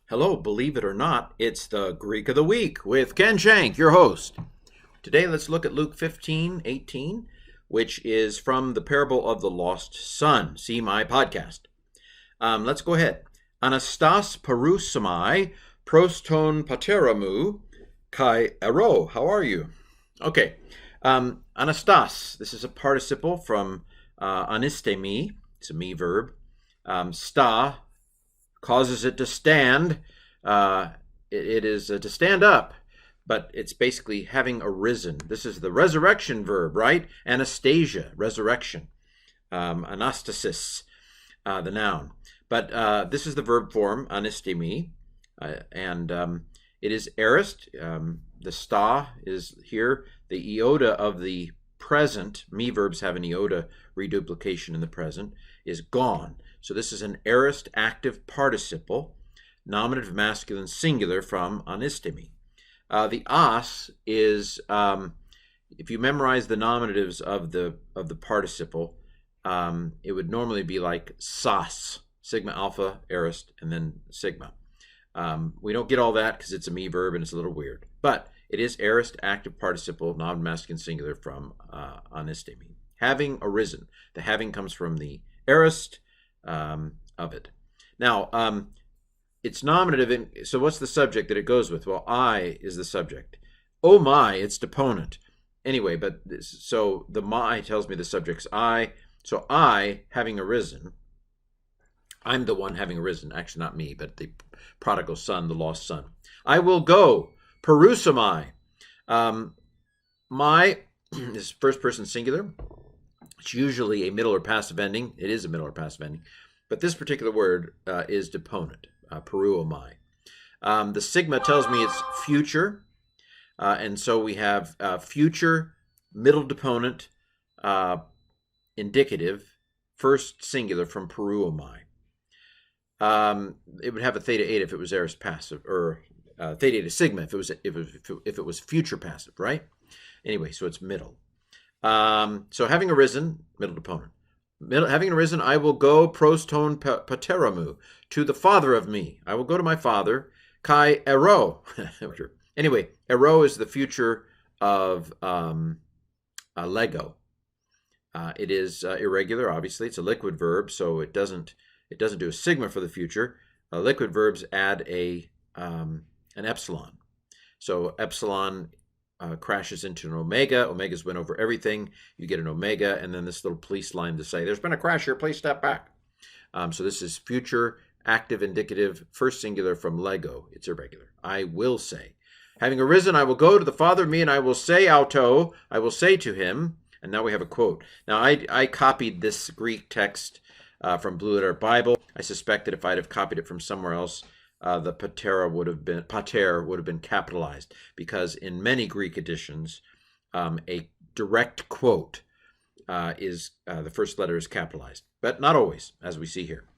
Hello, believe it or not, it's the Greek of the Week with Ken Shank, your host. Today, let's look at Luke 15:18, which is from the parable of the lost son. See my podcast. Let's go ahead. Anastas parousamai proston pateramu kai ero. How are you? Okay. Anastas, this is a participle from anistemi. It's a me verb. Sta causes it to stand. It is to stand up, but it's basically having arisen. This is the resurrection verb, right? Anastasia, resurrection. Anastasis, the noun. But this is the verb form, anistemi, and it is aorist. The sta is here. The iota of the present, me verbs have an iota reduplication in the present, is gone. So this is an aorist active participle, nominative masculine singular from anistemi. The as is, if you memorize the nominatives of the participle, it would normally be like sas, sigma alpha, aorist, and then sigma. We don't get all that because it's a me verb and it's a little weird, but it is aorist active participle, nominative masculine singular from anistemi. Having arisen. The having comes from the aorist of it. Now, it's nominative. So what's the subject that it goes with? Well, I is the subject. Oh my, it's deponent. Anyway, so the my tells me the subject's I. So I, having arisen, I'm the one having arisen. Actually, not me, but the prodigal son, the lost son. I will go. Perusamai. My is first person singular. It's usually a middle or passive ending. It is a middle or passive ending. But this particular word is deponent, peruomai. The sigma tells me it's future. And so we have future, middle deponent, indicative, first singular from peruomai. It would have a theta 8 if it was aorist passive, or theta 8 sigma if it was future passive, right? Anyway, so it's middle. So having arisen, middle deponent. Having arisen, I will go proston pateramu, to the father of me. I will go to my father. Kai ero. Anyway, ero is the future of lego. It is irregular, obviously. It's a liquid verb, so it doesn't do a sigma for the future. Liquid verbs add an epsilon. So epsilon crashes into an omega. Omegas win over everything. You get an omega, and then this little police line to say, there's been a crash here, please step back. So this is future, active, indicative, first singular from lego. It's irregular. I will say. Having arisen, I will go to the father of me, and I will say auto, I will say to him, and now we have a quote. Now, I copied this Greek text from Blue Letter Bible. I suspect that if I'd have copied it from somewhere else, the pater would have been capitalized, because in many Greek editions, a direct quote is the first letter is capitalized, but not always, as we see here.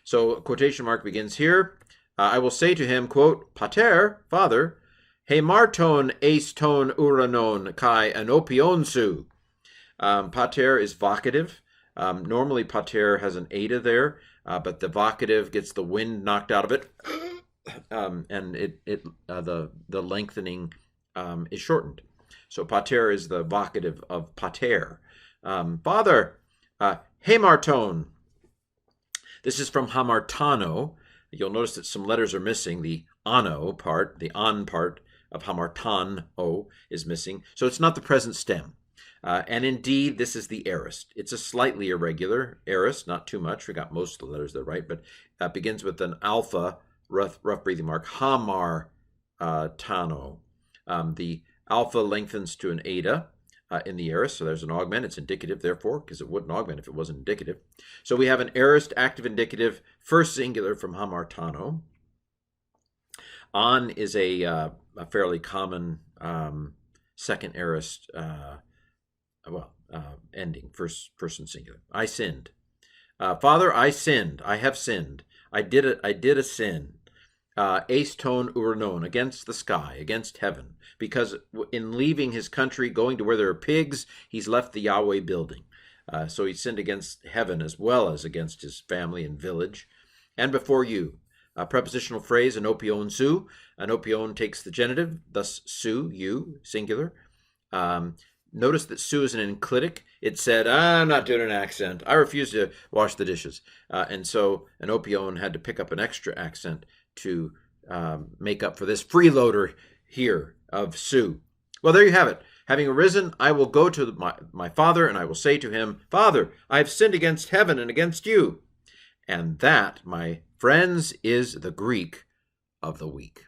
So quotation mark begins here. I will say to him, quote, pater, father, he marton eiston uranon kai anopionsu. Pater is vocative. Normally pater has an eta there, but the vocative gets the wind knocked out of it, and the lengthening is shortened. So pater is the vocative of pater. Father, hamarton. This is from hamartano. You'll notice that some letters are missing. The ano part, the on part of hamartano is missing. So it's not the present stem. And indeed, this is the aorist. It's a slightly irregular aorist, not too much. We got most of the letters there right, but begins with an alpha, rough breathing mark, hamar tano. The alpha lengthens to an eta in the aorist, so there's an augment. It's indicative, therefore, because it wouldn't augment if it wasn't indicative. So we have an aorist active indicative, first singular from hamartano. On is a fairly common second aorist ending, first person singular. I sinned. Father, I sinned. I have sinned. I did a sin. Aiston urnon, against the sky, against heaven, because in leaving his country, going to where there are pigs, he's left the Yahweh building. So he sinned against heaven as well as against his family and village. And before you, Prepositional phrase, anopion su. Anopion takes the genitive, thus su, you, singular. Notice that su is an enclitic. It said, I'm not doing an accent. I refuse to wash the dishes. And so anopion had to pick up an extra accent to make up for this freeloader here of su. Well, there you have it. Having arisen, I will go to my father, and I will say to him, Father, I have sinned against heaven and against you. And that, my friends, is the Greek of the week.